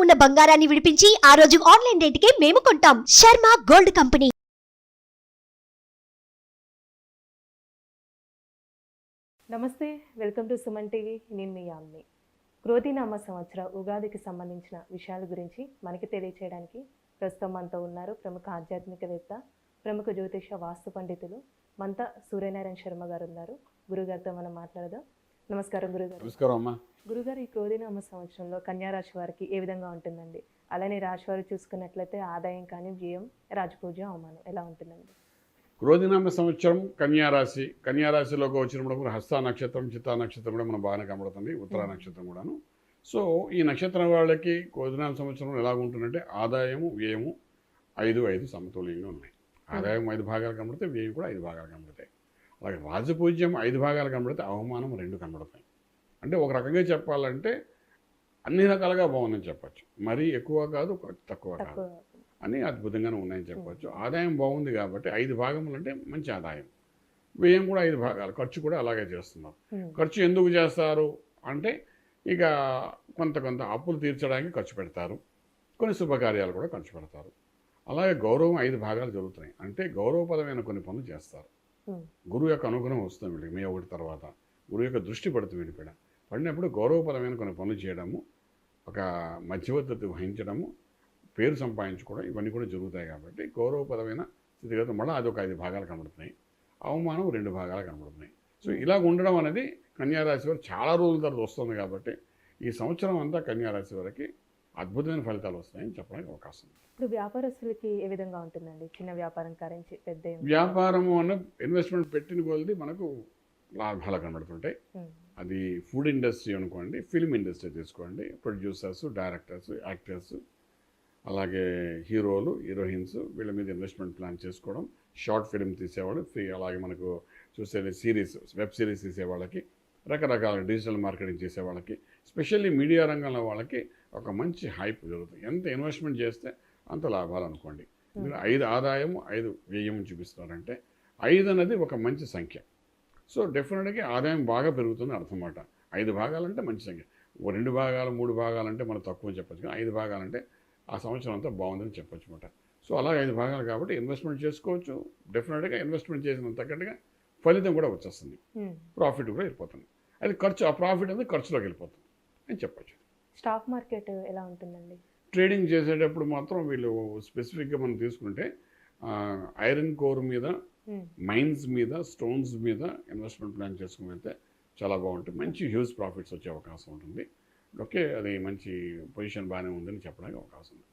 ఉన్న బంగారాన్ని విడిపించి ఆ రోజు ఆన్లైన్ రేటుకే మేము కొంటాం. Sharma gold company. నమస్తే, వెల్కమ్ టు సుమన్ టీవీ. నేను మీ యామ్ని. క్రోధినామ సంవత్సర ఉగాదికి సంబంధించిన విషయాల గురించి మనకి తెలియచేయడానికి ప్రస్తుతం మనతో ఉన్నారు ప్రముఖ ఆధ్యాత్మికవేత్త, ప్రముఖ జ్యోతిష వాస్తు పండితులు మంత సూర్యనారాయణ శర్మ గారు ఉన్నారు. గురుగారితో మనం మాట్లాడదాం. నమస్కారం గురుగారు. నమస్కారం అమ్మా. గురుగారు, ఈ క్రోధినామ సంవత్సరంలో కన్యా రాశి వారికి ఏ విధంగా ఉంటుందండి? అలానే రాశి వారు చూసుకున్నట్లయితే ఆదాయం కానీ, వ్యయం, రాజపూజ్యం, అవమానం ఎలా ఉంటుందండి? క్రోధినామ సంవత్సరం కన్యారాశి, కన్యారాశిలోకి వచ్చినప్పుడు హస్త నక్షత్రం, చిత్తా నక్షత్రం కూడా మనం బాగానే కనబడుతుంది, ఉత్తరా నక్షత్రం కూడాను. సో ఈ నక్షత్రం వాళ్ళకి క్రోధినామ సంవత్సరం ఎలా ఉంటుందంటే ఆదాయము, వ్యయము 5 సమతుల్యంగా ఉన్నాయి. ఆదాయం 5 భాగాలు కనబడితే వ్యయం కూడా 5 భాగాలు కనబడతాయి. అలాగే రాజపూజ్యం 5 భాగాలు కనబడితే అవమానం 2 కనబడతాయి. అంటే ఒక రకంగా చెప్పాలంటే అన్ని రకాలుగా బాగుందని చెప్పచ్చు. మరీ ఎక్కువ కాదు, తక్కువ కాదు, అని అద్భుతంగానే ఉన్నాయని చెప్పచ్చు. ఆదాయం బాగుంది కాబట్టి 5 భాగములు అంటే మంచి ఆదాయం. వ్యయం కూడా 5 భాగాలు, ఖర్చు కూడా అలాగే చేస్తున్నారు. ఖర్చు ఎందుకు చేస్తారు అంటే ఇక కొంత అప్పులు తీర్చడానికి ఖర్చు పెడతారు, కొన్ని శుభకార్యాలు కూడా ఖర్చు పెడతారు. అలాగే గౌరవం 5 భాగాలు జరుగుతున్నాయి, అంటే గౌరవపరమైన కొన్ని పనులు చేస్తారు. గురువు యొక్క అనుగ్రహం వస్తుంది వీళ్ళకి మే 1 తర్వాత. గురువు యొక్క దృష్టి పడుతుంది వీడిపైన. పడినప్పుడు గౌరవపరమైన కొన్ని పనులు చేయడము, ఒక మధ్యవర్తి వహించడము, పేరు సంపాదించుకోవడం, ఇవన్నీ కూడా జరుగుతాయి. కాబట్టి గౌరవపరమైన స్థితిగతులు మళ్ళీ అది ఒక 5 భాగాలు కనబడుతున్నాయి, అవమానం 2 భాగాలు కనబడుతున్నాయి. సో ఇలా ఉండడం అనేది కన్యారాశి వారు చాలా రోజుల తర్వాత వస్తుంది. కాబట్టి ఈ సంవత్సరం అంతా కన్యారాశి వారికి అద్భుతమైన ఫలితాలు వస్తాయని చెప్పడానికి అవకాశం ఉంది. ఇప్పుడు వ్యాపారస్తులకి ఏ విధంగా ఉంటుందండి? చిన్న వ్యాపారం కారించి పెద్ద వ్యాపారము అన్న ఇన్వెస్ట్మెంట్ పెట్టిన కొలది మనకు లాభాలు కనబడుతుంటాయి. అది ఫుడ్ ఇండస్ట్రీ అనుకోండి, ఫిల్మ్ ఇండస్ట్రీ తీసుకోండి, ప్రొడ్యూసర్స్, డైరెక్టర్స్, యాక్టర్స్, అలాగే హీరోలు, హీరోయిన్స్, వీళ్ళ మీద ఇన్వెస్ట్మెంట్ ప్లాన్ చేసుకోవడం, షార్ట్ ఫిల్మ్ తీసేవాళ్ళు, అలాగే మనకు చూసే సిరీస్, వెబ్ సిరీస్ తీసేవాళ్ళకి, రకరకాల డిజిటల్ మార్కెటింగ్ చేసేవాళ్ళకి, స్పెషల్లీ మీడియా రంగంలో వాళ్ళకి ఒక మంచి హైప్ జరుగుతుంది. ఎంత ఇన్వెస్ట్మెంట్ చేస్తే అంత లాభాలు అనుకోండి. మీరు 5 ఆదాయం 5 వ్యయం చూపిస్తున్నారంటే 5 అనేది ఒక మంచి సంఖ్య. సో డెఫినెట్గా ఆదాయం బాగా పెరుగుతుంది అర్థమాట. 5 భాగాలంటే మంచి సంఖ్య. 2 భాగాలు 3 భాగాలు అంటే మనం తక్కువ చెప్పచ్చు, కానీ 5 భాగాలంటే ఆ సంవత్సరం అంతా బాగుందని చెప్పచ్చు అనమాట. సో అలా 5 భాగాలు కాబట్టి ఇన్వెస్ట్మెంట్ చేసుకోవచ్చు. డెఫినెట్గా ఇన్వెస్ట్మెంట్ చేసిన తగ్గట్టుగా ఫలితం కూడా వచ్చేస్తుంది, ప్రాఫిట్ కూడా వెళ్ళిపోతుంది. అది ఖర్చు, ఆ ప్రాఫిట్ అనేది ఖర్చులోకి వెళ్ళిపోతుంది అని చెప్పచ్చు. స్టాక్ మార్కెట్ ఎలా ఉంటుందండి? ట్రేడింగ్ చేసేటప్పుడు మాత్రం వీళ్ళు స్పెసిఫిక్గా మనం తీసుకుంటే ఐరన్ కోర్ మీద, మైన్స్ మీద, స్టోన్స్ మీద ఇన్వెస్ట్మెంట్ ప్లాన్ చేసుకుని వెళ్తే చాలా బాగుంటుంది. మంచి హ్యూజ్ ప్రాఫిట్స్ వచ్చే అవకాశం ఉంటుంది. ఓకే, అది మంచి పొజిషన్ బాగానే ఉందని చెప్పడానికి అవకాశం ఉంది.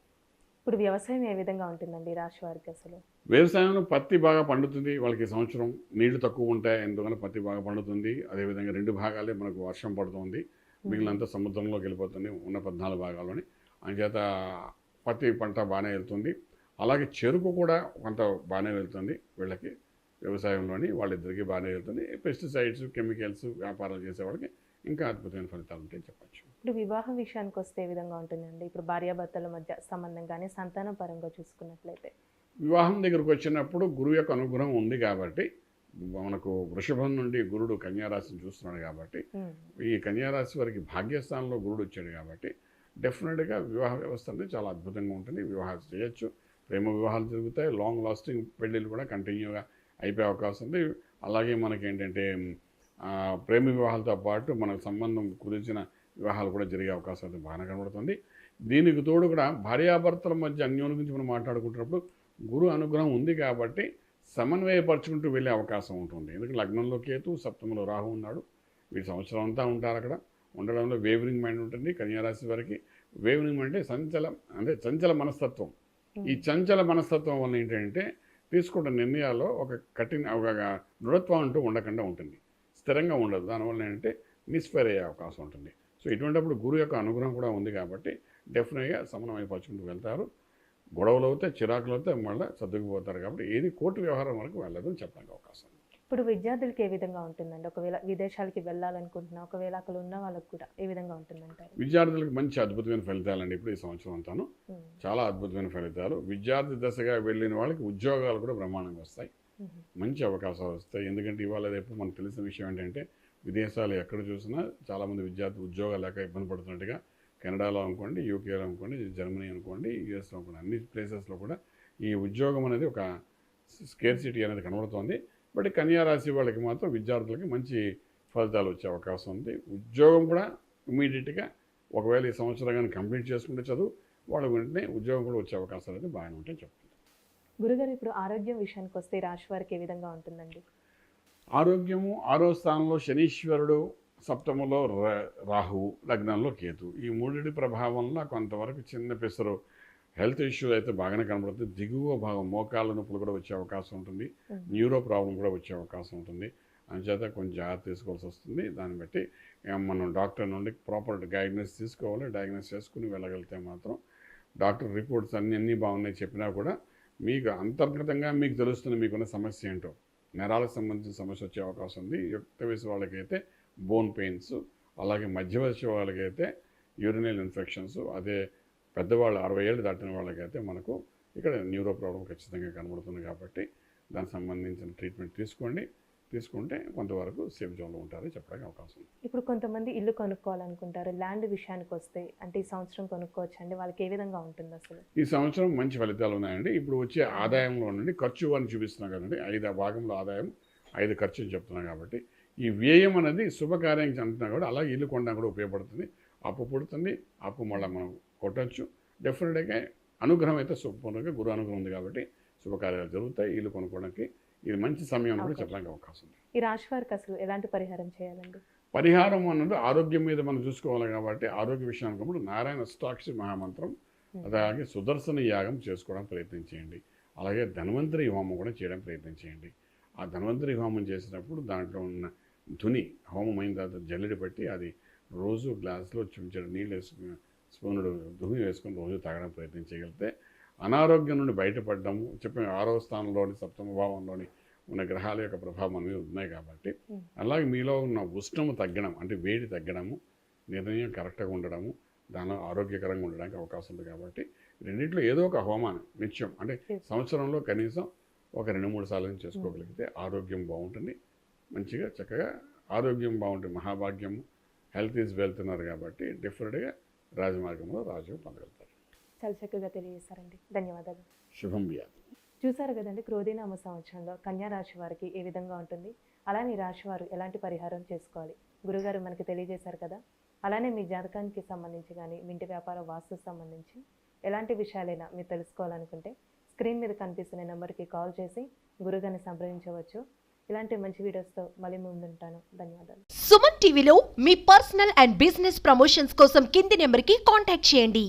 ఇప్పుడు వ్యవసాయం ఏ విధంగా ఉంటుందండి రాశి వారికి? అసలు వ్యవసాయంలో పత్తి బాగా పండుతుంది వాళ్ళకి. సంవత్సరం నీళ్లు తక్కువ ఉంటాయి, ఎందుకని పత్తి బాగా పండుతుంది. అదేవిధంగా 2 భాగాలే మనకు వర్షం పడుతుంది, మిగిలినంతా సముద్రంలోకి వెళ్ళిపోతుంది ఉన్న 14 భాగాల్లోని. అంచేత పత్తి పంట బాగానే వెళ్తుంది. అలాగే చెరుకు కూడా కొంత బాగానే వెళ్తుంది వీళ్ళకి. వ్యవసాయంలోని వాళ్ళిద్దరికీ బాగానే వెళ్తుంది. పెస్టిసైడ్స్, కెమికల్స్ వ్యాపారాలు చేసేవాళ్ళకి ఇంకా అద్భుతమైన ఫలితాలు ఉంటాయని చెప్పచ్చు. ఇప్పుడు వివాహం విషయానికి వస్తే ఏ విధంగా ఉంటుందండి? ఇప్పుడు భార్యాభర్తల మధ్య సంబంధం కానీ, సంతానం పరంగా చూసుకున్నట్లయితే వివాహం దగ్గరకు వచ్చినప్పుడు గురువు యొక్క అనుగ్రహం ఉంది కాబట్టి, మనకు వృషభం నుండి గురుడు కన్యారాశిని చూస్తున్నాడు కాబట్టి, ఈ కన్యారాశి వారికి భాగ్యస్థానంలో గురుడు వచ్చాడు కాబట్టి డెఫినెట్గా వివాహ వ్యవస్థ అనేది చాలా అద్భుతంగా ఉంటుంది. వివాహాలు చేయొచ్చు, ప్రేమ వివాహాలు జరుగుతాయి, లాంగ్ లాస్టింగ్ పెళ్ళిళ్ళు కూడా కంటిన్యూగా అయిపోయే అవకాశం ఉంది. అలాగే మనకేంటంటే ప్రేమ వివాహాలతో పాటు మనకు సంబంధం కుదిర్చిన వివాహాలు కూడా జరిగే అవకాశం అయితే బాగా కనబడుతుంది. దీనికి తోడు కూడా భార్యాభర్తల మధ్య అన్యోన్యం గురించి మనం మాట్లాడుకుంటున్నప్పుడు గురు అనుగ్రహం ఉంది కాబట్టి సమన్వయపరుచుకుంటూ వెళ్ళే అవకాశం ఉంటుంది. ఎందుకంటే లగ్నంలో కేతు, సప్తమంలో రాహు ఉన్నాడు. వీటి సంవత్సరం అంతా ఉంటారు అక్కడ. ఉండడంలో వేవరింగ్ మైండ్ ఉంటుంది కన్యారాశి వారికి. వేవరింగ్ అంటే చంచల మనస్తత్వం. ఈ చంచల మనస్తత్వం వల్ల ఏంటంటే తీసుకుంటున్న నిర్ణయాల్లో ఒక దృఢత్వం అంటూ ఉండకుండా ఉంటుంది, స్థిరంగా ఉండదు. దానివల్ల ఏంటంటే మిస్ఫైర్ అయ్యే అవకాశం ఉంటుంది. సో ఇటువంటిప్పుడు గురువు యొక్క అనుగ్రహం కూడా ఉంది కాబట్టి డెఫినెట్గా సమన్వయపరుచుకుంటూ వెళ్తారు. గొడవలు అవుతాయి, చిరాకులు అవుతాయి, మళ్ళీ సర్దుకుపోతారు. కాబట్టి ఏది కోర్టు వ్యవహారం వరకు వెళ్ళదని చెప్పడానికి అవకాశం. ఇప్పుడు విద్యార్థులకి ఏ విధంగా ఉంటుందండి? ఒకవేళ విదేశాలకి వెళ్ళాలనుకుంటున్నా, ఒకవేళ అక్కడ ఉన్న వాళ్ళకి కూడా ఏ విధంగా ఉంటుందంటారు? విద్యార్థులకు మంచి అద్భుతమైన ఫలితాలండి. ఇప్పుడు ఈ సంవత్సరం అంతాను చాలా అద్భుతమైన ఫలితాలు. విద్యార్థి దశగా వెళ్ళిన వాళ్ళకి ఉద్యోగాలు కూడా బ్రహ్మాండంగా వస్తాయి, మంచి అవకాశాలు వస్తాయి. ఎందుకంటే ఇవాళ రేపు మనకు తెలిసిన విషయం ఏంటంటే విదేశాలు ఎక్కడ చూసినా చాలామంది విద్యార్థులు ఉద్యోగాలు లేక ఇబ్బంది పడుతున్నట్టుగా కెనడాలో అనుకోండి, యూకేలో అనుకోండి, జర్మనీ అనుకోండి, యూఎస్లో అనుకోండి, అన్ని ప్లేసెస్లో కూడా ఈ ఉద్యోగం అనేది ఒక స్కేర్సిటీ అనేది కనబడుతోంది. బట్ కన్యా రాశి వాళ్ళకి మాత్రం విద్యార్థులకి మంచి ఫలితాలు వచ్చే అవకాశం ఉంది. ఉద్యోగం కూడా ఇమీడియట్గా ఒకవేళ ఈ సంవత్సరం కానీ కంప్లీట్ చేసుకుంటే చదువు వాళ్ళ వెంటనే ఉద్యోగం కూడా వచ్చే అవకాశాలు అయితే బాగానే ఉంటాయని చెప్తుంది. గురుగారు ఇప్పుడు ఆరోగ్యం విషయానికి వస్తే ఈ రాశి వారికి ఏ విధంగా ఉంటుందండి? ఆరోగ్యము 6వ స్థానంలో శనీశ్వరుడు, సప్తమలో రాహువు, లగ్నంలో కేతు, ఈ మూడిటి ప్రభావంలో కొంతవరకు చిన్న పెసరు హెల్త్ ఇష్యూ అయితే బాగానే కనబడుతుంది. దిగువ భాగం మోకాళ్ళ నొప్పులు కూడా వచ్చే అవకాశం ఉంటుంది, న్యూరో ప్రాబ్లం కూడా వచ్చే అవకాశం ఉంటుంది. అందుచేత కొంచెం జాగ్రత్త తీసుకోవాల్సి వస్తుంది. దాన్ని బట్టి మనం డాక్టర్ నుండి ప్రాపర్ డయాగ్నోస్ తీసుకోవాలి. డయాగ్నోస్ చేసుకుని వెళ్ళగలిగితే మాత్రం డాక్టర్ రిపోర్ట్స్ అన్నీ బాగున్నాయి చెప్పినా కూడా మీకు అంతర్గతంగా మీకు తెలుస్తుంది మీకున్న సమస్య ఏంటో. నరాలకు సంబంధించిన సమస్య వచ్చే అవకాశం ఉంది. యుక్త వయసు వాళ్ళకైతే బోన్ పెయిన్స్, అలాగే మధ్య వయసు వాళ్ళకైతే యూరినల్ ఇన్ఫెక్షన్స్, అదే పెద్దవాళ్ళు 60 ఏళ్ళు దాటిన వాళ్ళకైతే మనకు ఇక్కడ న్యూరో ప్రాబ్లం ఖచ్చితంగా కనబడుతుంది. కాబట్టి దానికి సంబంధించిన ట్రీట్మెంట్ తీసుకుంటే కొంతవరకు సేఫ్ జోన్లో ఉంటారని చెప్పడానికి అవకాశం ఉంది. ఇప్పుడు కొంతమంది ఇల్లు కొనుక్కోవాలనుకుంటారు. ల్యాండ్ విషయానికి వస్తే అంటే ఈ సంవత్సరం కొనుక్కోవచ్చు అండి, వాళ్ళకి ఏ విధంగా ఉంటుంది అసలు? ఈ సంవత్సరం మంచి ఫలితాలు ఉన్నాయండి. ఇప్పుడు వచ్చే ఆదాయంలో నుండి ఖర్చు అని చూపిస్తున్నాం కదండి, 5 భాగంలో ఆదాయం 5 ఖర్చు అని చెప్తున్నాం. కాబట్టి ఈ వ్యయం అనేది శుభకార్యానికి అంటున్నా కూడా అలాగే ఇల్లు కొనడానికి కూడా ఉపయోగపడుతుంది. అప్పు పుడుతుంది, అప్పు మళ్ళీ మనం కొట్టచ్చు. డెఫినెట్గా అనుగ్రహం అయితే సంపూర్ణంగా గురు అనుగ్రహం ఉంది కాబట్టి శుభకార్యాలు జరుగుతాయి. ఇల్లు కొనుక్కోవడానికి ఇది మంచి సమయం కూడా చెప్పడానికి అవకాశం ఉంది. ఈ రాశి వారికి అసలు ఎలాంటి పరిహారం చేయాలండి? పరిహారం అన్నది ఆరోగ్యం మీద మనం చూసుకోవాలి కాబట్టి ఆరోగ్య విషయానికి నారాయణ అష్టాక్షరి మహామంత్రం, అలాగే సుదర్శన యాగం చేసుకోవడానికి ప్రయత్నం చేయండి. అలాగే ధన్వంతరి హోమం కూడా చేయడానికి ప్రయత్నం చేయండి. ఆ ధన్వంతరి హోమం చేసినప్పుడు దాంట్లో ఉన్న ధుని హోమం అయిన తర్వాత జల్లెడి పట్టి అది రోజు గ్లాసులో చెంచాడు నీళ్ళు వేసుకుని స్పూనుడు ధుని వేసుకొని రోజు తాగడానికి ప్రయత్నం చేయగలిగితే అనారోగ్యం నుండి బయటపడడము. చెప్పిన 6వ స్థానంలోని సప్తమ భావంలోని ఉన్న గ్రహాల యొక్క ప్రభావం అనేవి ఉన్నాయి కాబట్టి అలాగే మీలో ఉన్న ఉష్ణము తగ్గడం అంటే వేడి తగ్గడము, నిర్ణయం కరెక్ట్గా ఉండడము, దానిలో ఆరోగ్యకరంగా ఉండడానికి అవకాశం ఉంది. కాబట్టి రెండింటిలో ఏదో ఒక హోమాన్ని నిత్యం అంటే సంవత్సరంలో కనీసం ఒక 2-3 సార్లు చేసుకోగలిగితే ఆరోగ్యం బాగుంటుంది. మంచిగా చక్కగా ఆరోగ్యం బాగుంటుంది. మహాభాగ్యము, హెల్త్ ఈజ్ వెల్త్ ఉన్నారు కాబట్టి డెఫినెట్గా రాజమార్గంలో రాజు పొందగలుగుతారు. చాలా చక్కగా తెలియజేస్తారండి, ధన్యవాదాలు. శుభం వ్యాధి. చూసారు కదండి, క్రోధీనామ సంవత్సరంలో కన్యా రాశి వారికి ఏ విధంగా ఉంటుంది, అలానే ఈ రాశి వారు ఎలాంటి పరిహారం చేసుకోవాలి గురుగారు మనకి తెలియజేశారు కదా. అలానే మీ జాతకానికి సంబంధించి కానీ మీ ఇంటి వ్యాపార వాస్తు సంబంధించి ఎలాంటి విషయాలైనా మీరు తెలుసుకోవాలనుకుంటే స్క్రీన్ మీద కనిపిస్తున్న నెంబర్కి కాల్ చేసి గురుగారిని సంప్రదించవచ్చు. ఇలాంటి మంచి వీడియోస్తో మళ్ళీ ముందుంటాను. ధన్యవాదాలు. సుమన్ టీవీలో మీ పర్సనల్ అండ్ బిజినెస్ ప్రమోషన్స్ కోసం కింది నెంబర్కి కాంటాక్ట్ చేయండి.